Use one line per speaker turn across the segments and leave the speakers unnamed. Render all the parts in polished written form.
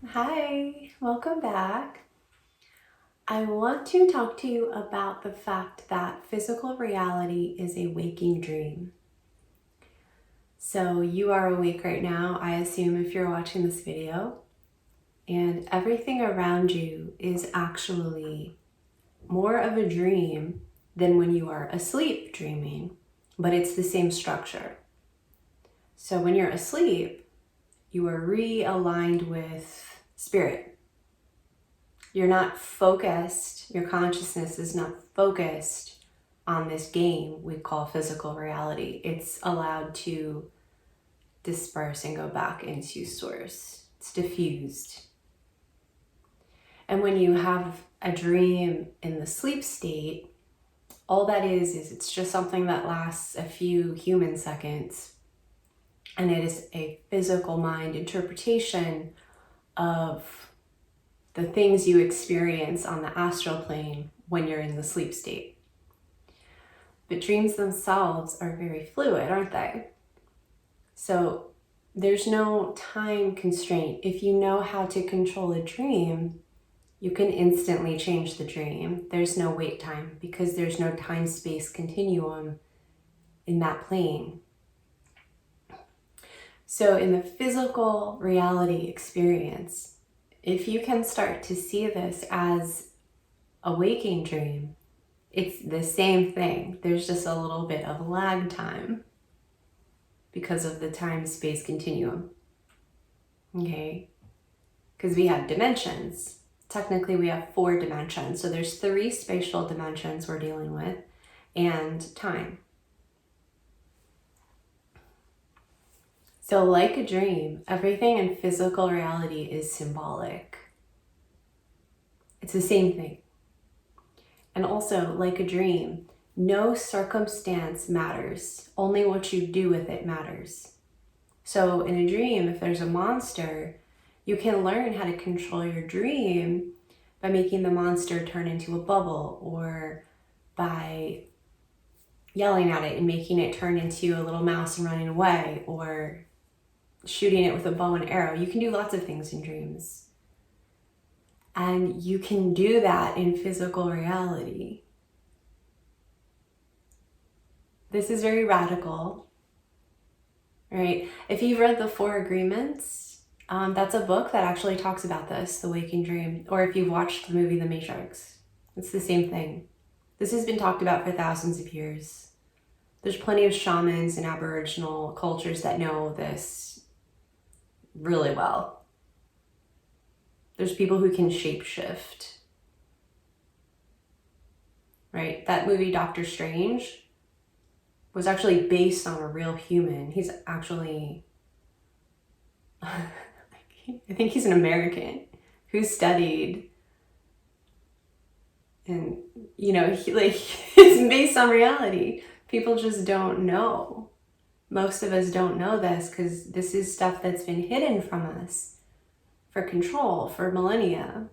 Hi, welcome back. I want to talk to you about the fact that physical reality is a waking dream. So you are awake right now, I assume, if you're watching this video, and everything around you is actually more of a dream than when you are asleep dreaming, but it's the same structure. So when you're asleep, you are realigned with spirit. You're not focused, your consciousness is not focused on this game we call physical reality. It's allowed to disperse and go back into source. It's diffused. And when you have a dream in the sleep state, all that is it's just something that lasts a few human seconds. And it is a physical mind interpretation of the things you experience on the astral plane when you're in the sleep state. But dreams themselves are very fluid, aren't they? So there's no time constraint. If you know how to control a dream, you can instantly change the dream. There's no wait time because there's no time-space continuum in that plane. So in the physical reality experience, if you can start to see this as a waking dream, it's the same thing. There's just a little bit of lag time because of the time-space continuum. Okay? Because we have dimensions. Technically, we have 4 dimensions. So there's 3 spatial dimensions we're dealing with and time. So like a dream, everything in physical reality is symbolic. It's the same thing. And also, like a dream, no circumstance matters. Only what you do with it matters. So in a dream, if there's a monster, you can learn how to control your dream by making the monster turn into a bubble, or by yelling at it and making it turn into a little mouse and running away, or shooting it with a bow and arrow. You can do lots of things in dreams. And you can do that in physical reality. This is very radical, right? If you've read the 4 Agreements, that's a book that actually talks about this, the waking dream. Or if you've watched the movie The Matrix, it's the same thing. This has been talked about for thousands of years. There's plenty of shamans and Aboriginal cultures that know this really well. There's people who can shapeshift, right? That movie, Doctor Strange, was actually based on a real human. He's actually, I think he's an American who studied, and it's based on reality. People just don't know. Most of us don't know this because this is stuff that's been hidden from us for control for millennia.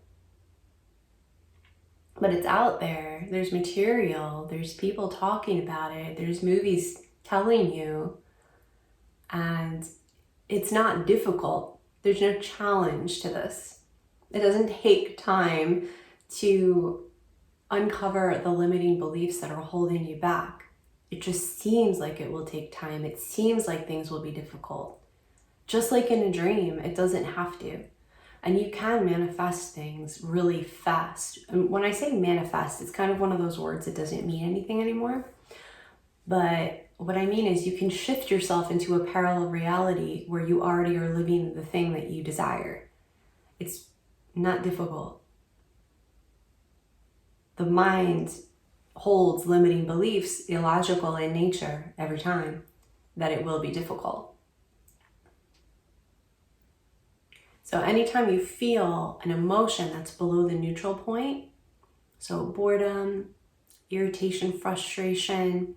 But it's out there. There's material. There's people talking about it. There's movies telling you. And it's not difficult. There's no challenge to this. It doesn't take time to uncover the limiting beliefs that are holding you back. It just seems like it will take time. It seems like things will be difficult. Just like in a dream, it doesn't have to. And you can manifest things really fast. And when I say manifest, it's kind of one of those words that doesn't mean anything anymore. But what I mean is you can shift yourself into a parallel reality where you already are living the thing that you desire. It's not difficult. The mind holds limiting beliefs, illogical in nature, every time, that it will be difficult. So anytime you feel an emotion that's below the neutral point, so boredom, irritation, frustration,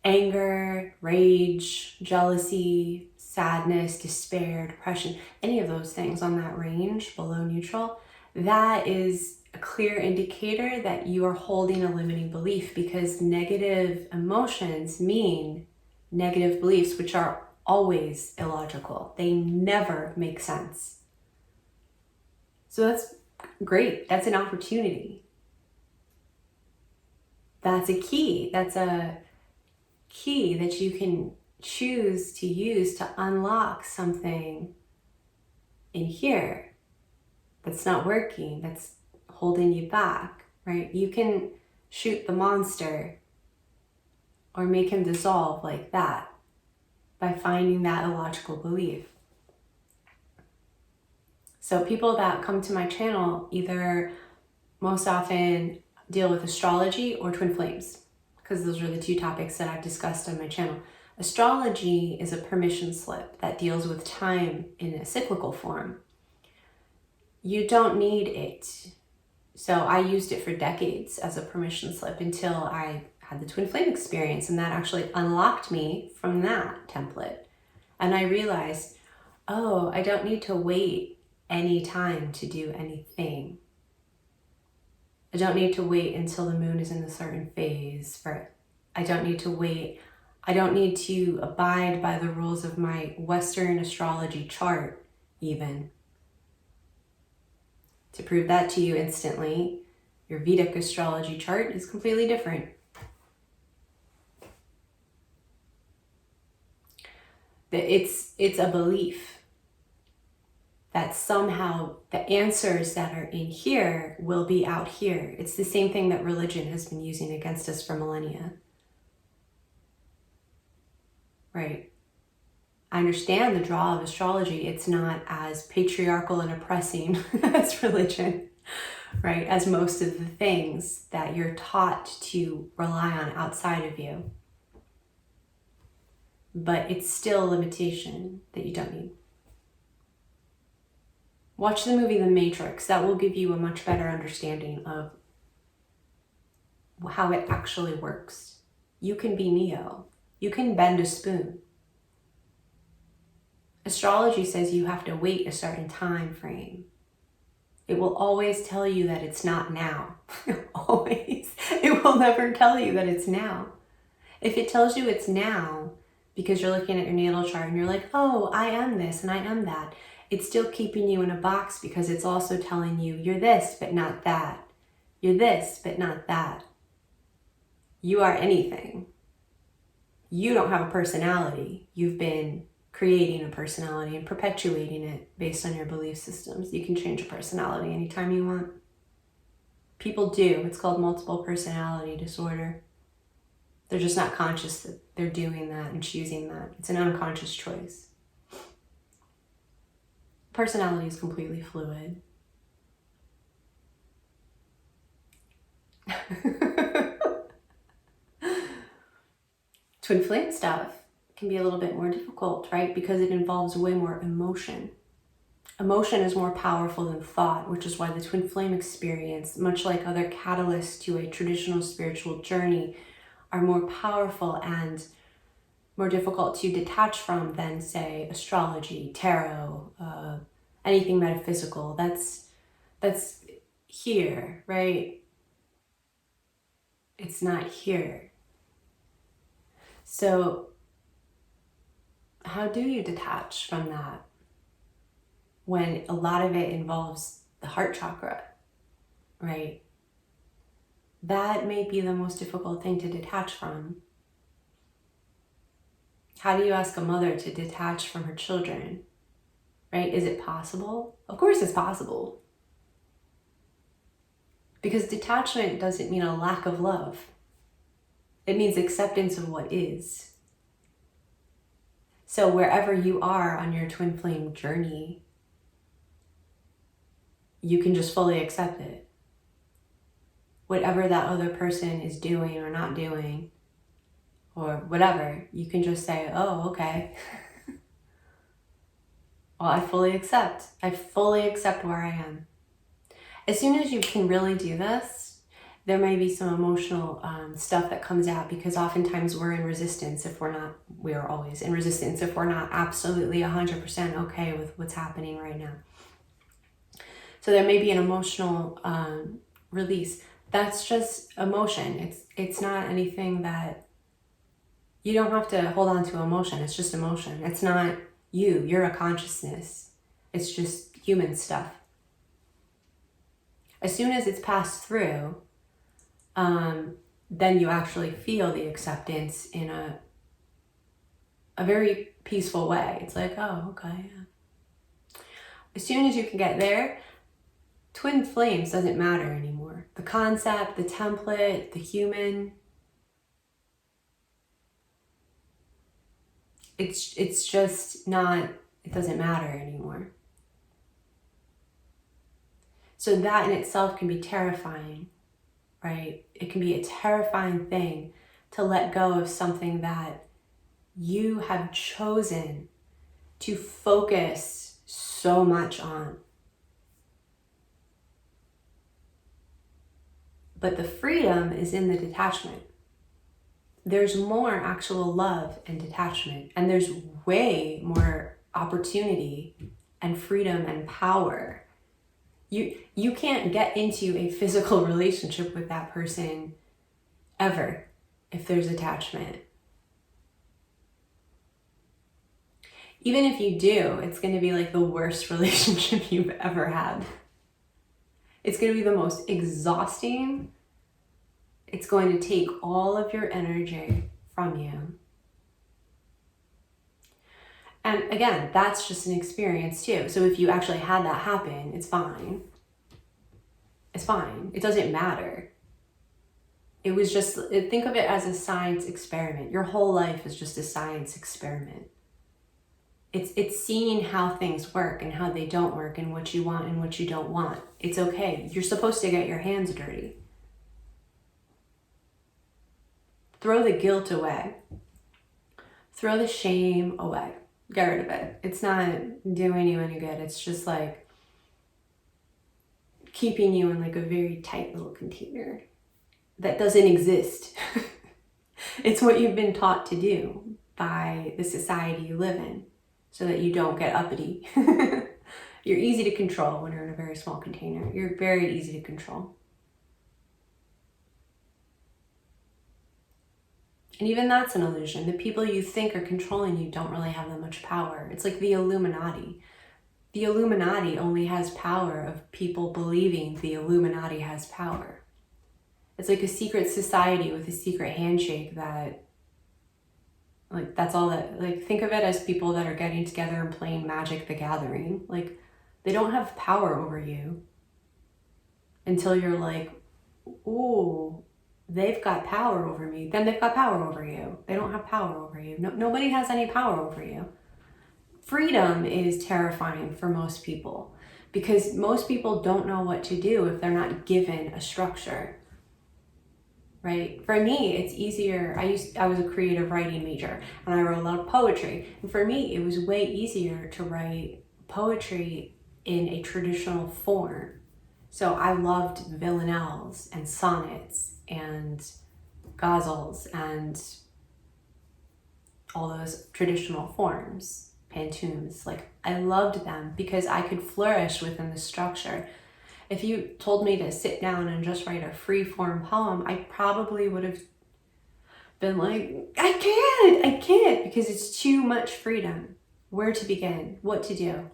anger, rage, jealousy, sadness, despair, depression, any of those things on that range below neutral, that is a clear indicator that you are holding a limiting belief, because negative emotions mean negative beliefs, which are always illogical. They never make sense. So that's great. That's an opportunity. That's a key. That's a key that you can choose to use to unlock something in here that's not working, that's holding you back, right? You can shoot the monster or make him dissolve like that by finding that illogical belief. So people that come to my channel either most often deal with astrology or twin flames, because those are the two topics that I've discussed on my channel. Astrology is a permission slip that deals with time in a cyclical form. You don't need it. So I used it for decades as a permission slip until I had the twin flame experience, and that actually unlocked me from that template. And I realized, oh, I don't need to wait any time to do anything. I don't need to wait until the moon is in a certain phase for it. I don't need to wait. I don't need to abide by the rules of my Western astrology chart even. To prove that to you instantly, your Vedic astrology chart is completely different. It's a belief that somehow the answers that are in here will be out here. It's the same thing that religion has been using against us for millennia. Right? I understand the draw of astrology. It's not as patriarchal and oppressing as religion, right? As most of the things that you're taught to rely on outside of you. But it's still a limitation that you don't need. Watch the movie The Matrix. That will give you a much better understanding of how it actually works. You can be Neo. You can bend a spoon. Astrology says you have to wait a certain time frame. It will always tell you that it's not now. Always. It will never tell you that it's now. If it tells you it's now, because you're looking at your natal chart and you're like, oh, I am this and I am that, it's still keeping you in a box because it's also telling you you're this, but not that. You're this, but not that. You are anything. You don't have a personality. You've been creating a personality and perpetuating it based on your belief systems. You can change your personality anytime you want. People do. It's called multiple personality disorder. They're just not conscious that they're doing that and choosing that. It's an unconscious choice. Personality is completely fluid. Twin flame stuff can be a little bit more difficult, right? Because it involves way more emotion. Emotion is more powerful than thought, which is why the twin flame experience, much like other catalysts to a traditional spiritual journey, are more powerful and more difficult to detach from than, say, astrology, tarot, anything metaphysical. That's here, right? It's not here. So how do you detach from that when a lot of it involves the heart chakra, right? That may be the most difficult thing to detach from. How do you ask a mother to detach from her children, right? Is it possible? Of course it's possible. Because detachment doesn't mean a lack of love. It means acceptance of what is. So wherever you are on your twin flame journey, you can just fully accept it. Whatever that other person is doing or not doing, or whatever, you can just say, oh, okay. Well, I fully accept. I fully accept where I am. As soon as you can really do this, there may be some emotional stuff that comes out, because oftentimes we're in resistance if we are always in resistance if we're not absolutely 100% okay with what's happening right now. So there may be an emotional release. That's just emotion. It's not anything that, you don't have to hold on to emotion. It's just emotion. It's not you. You're a consciousness. It's just human stuff. As soon as it's passed through, then you actually feel the acceptance in a very peaceful way. It's like, oh, okay, yeah. As soon as you can get there, twin flames doesn't matter anymore. The concept, the template, the human, it's just not, it doesn't matter anymore. So that in itself can be terrifying, right? It can be a terrifying thing to let go of something that you have chosen to focus so much on. But the freedom is in the detachment. There's more actual love and detachment, and there's way more opportunity and freedom and power. You can't get into a physical relationship with that person ever if there's attachment. Even if you do, it's going to be like the worst relationship you've ever had. It's going to be the most exhausting. It's going to take all of your energy from you. And again, that's just an experience too. So if you actually had that happen, it's fine. It's fine. It doesn't matter. It was just, think of it as a science experiment. Your whole life is just a science experiment. It's seeing how things work and how they don't work and what you want and what you don't want. It's okay. You're supposed to get your hands dirty. Throw the guilt away. Throw the shame away. Get rid of it. It's not doing you any good. It's just like keeping you in like a very tight little container that doesn't exist. It's what you've been taught to do by the society you live in so that you don't get uppity. You're easy to control when you're in a very small container. You're very easy to control. And even that's an illusion. The people you think are controlling you don't really have that much power. It's like the Illuminati. The Illuminati only has power of people believing the Illuminati has power. It's like a secret society with a secret handshake that, like, that's all that, like, think of it as people that are getting together and playing Magic the Gathering. Like, they don't have power over you until you're like, ooh, they've got power over me. Then they've got power over you. They don't have power over you. Nobody has any power over you. Freedom is terrifying for most people because most people don't know what to do if they're not given a structure, right? For me, it's easier. I was a creative writing major and I wrote a lot of poetry. And for me, it was way easier to write poetry in a traditional form. So I loved villanelles and sonnets and ghazals and all those traditional forms, pantoums. Like, I loved them because I could flourish within the structure. If you told me to sit down and just write a free form poem, I probably would have been like, I can't, because it's too much freedom. Where to begin, what to do.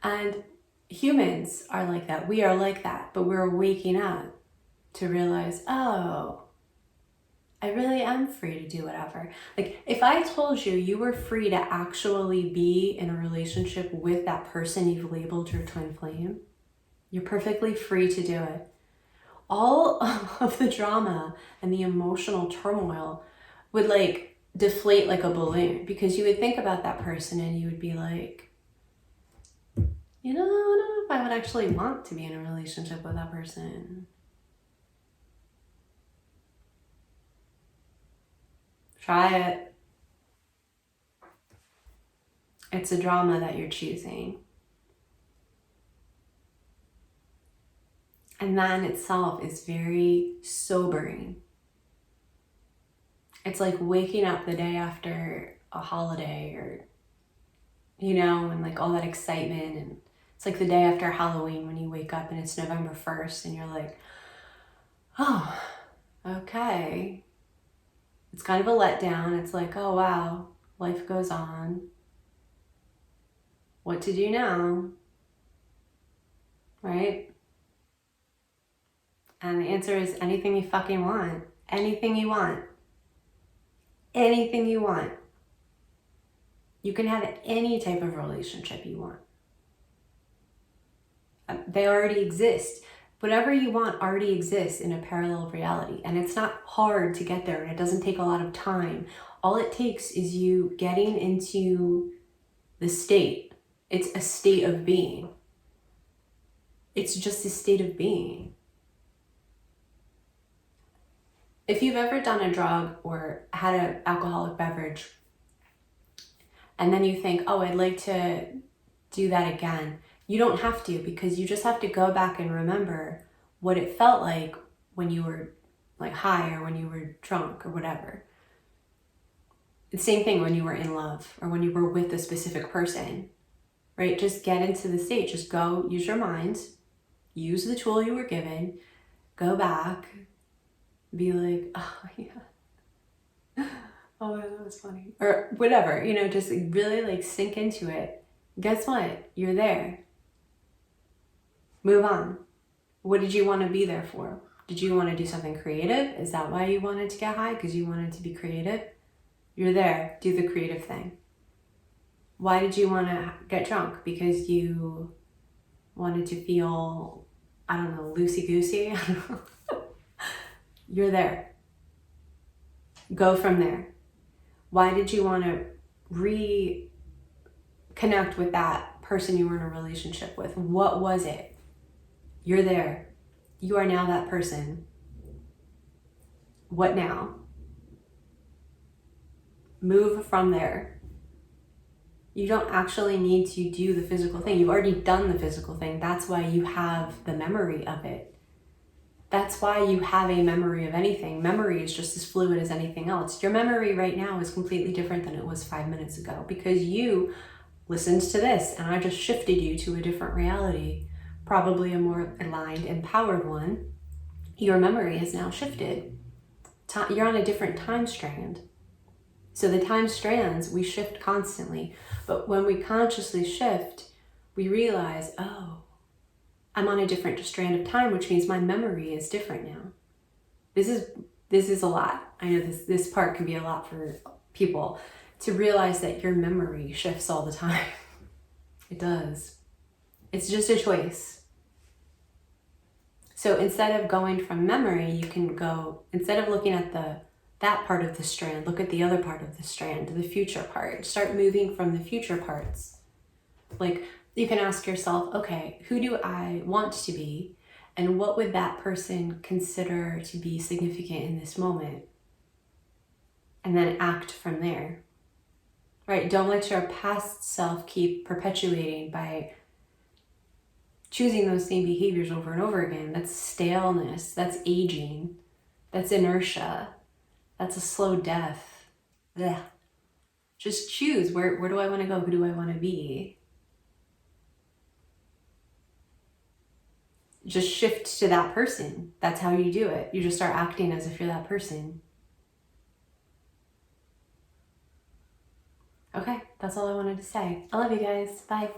And humans are like that. We are like that, but we're waking up to realize, oh, I really am free to do whatever. Like, if I told you you were free to actually be in a relationship with that person you've labeled your twin flame, you're perfectly free to do it. All of the drama and the emotional turmoil would like deflate like a balloon, because you would think about that person and you would be like, you know, I don't know if I would actually want to be in a relationship with that person. Try it. It's a drama that you're choosing. And that in itself is very sobering. It's like waking up the day after a holiday, or, you know, and like all that excitement. And it's like the day after Halloween when you wake up and it's November 1st and you're like, oh, okay. It's kind of a letdown. It's like, oh wow, life goes on. What to do now? Right? And the answer is anything you fucking want. Anything you want. Anything you want. You can have any type of relationship you want. They already exist. Whatever you want already exists in a parallel reality. And it's not hard to get there, and it doesn't take a lot of time. All it takes is you getting into the state. It's a state of being. It's just a state of being. If you've ever done a drug or had an alcoholic beverage, and then you think, oh, I'd like to do that again, you don't have to, because you just have to go back and remember what it felt like when you were like high or when you were drunk or whatever. The same thing when you were in love or when you were with a specific person, right? Just get into the state. Just go, use your mind, use the tool you were given, go back, be like, oh yeah, oh that was funny, or whatever, you know, just really like sink into it. Guess what? You're there. Move on. What did you want to be there for? Did you want to do something creative? Is that why you wanted to get high? Because you wanted to be creative? You're there. Do the creative thing. Why did you want to get drunk? Because you wanted to feel, I don't know, loosey-goosey? You're there. Go from there. Why did you want to reconnect with that person you were in a relationship with? What was it? You're there. You are now that person. What now? Move from there. You don't actually need to do the physical thing. You've already done the physical thing. That's why you have the memory of it. That's why you have a memory of anything. Memory is just as fluid as anything else. Your memory right now is completely different than it was 5 minutes ago because you listened to this and I just shifted you to a different reality, probably a more aligned, empowered one. Your memory has now shifted. You're on a different time strand. So the time strands, we shift constantly. But when we consciously shift, we realize, oh, I'm on a different strand of time, which means my memory is different now. This is a lot. I know this part can be a lot for people to realize that your memory shifts all the time. It does. It's just a choice. So instead of going from memory, you can go, instead of looking at that part of the strand, look at the other part of the strand, the future part. Start moving from the future parts. Like you can ask yourself, okay, who do I want to be? And what would that person consider to be significant in this moment? And then act from there. Right? Don't let your past self keep perpetuating by choosing those same behaviors over and over again. That's staleness. That's aging. That's inertia. That's a slow death. Blech. Just choose. Where do I want to go? Who do I want to be? Just shift to that person. That's how you do it. You just start acting as if you're that person. Okay, that's all I wanted to say. I love you guys. Bye.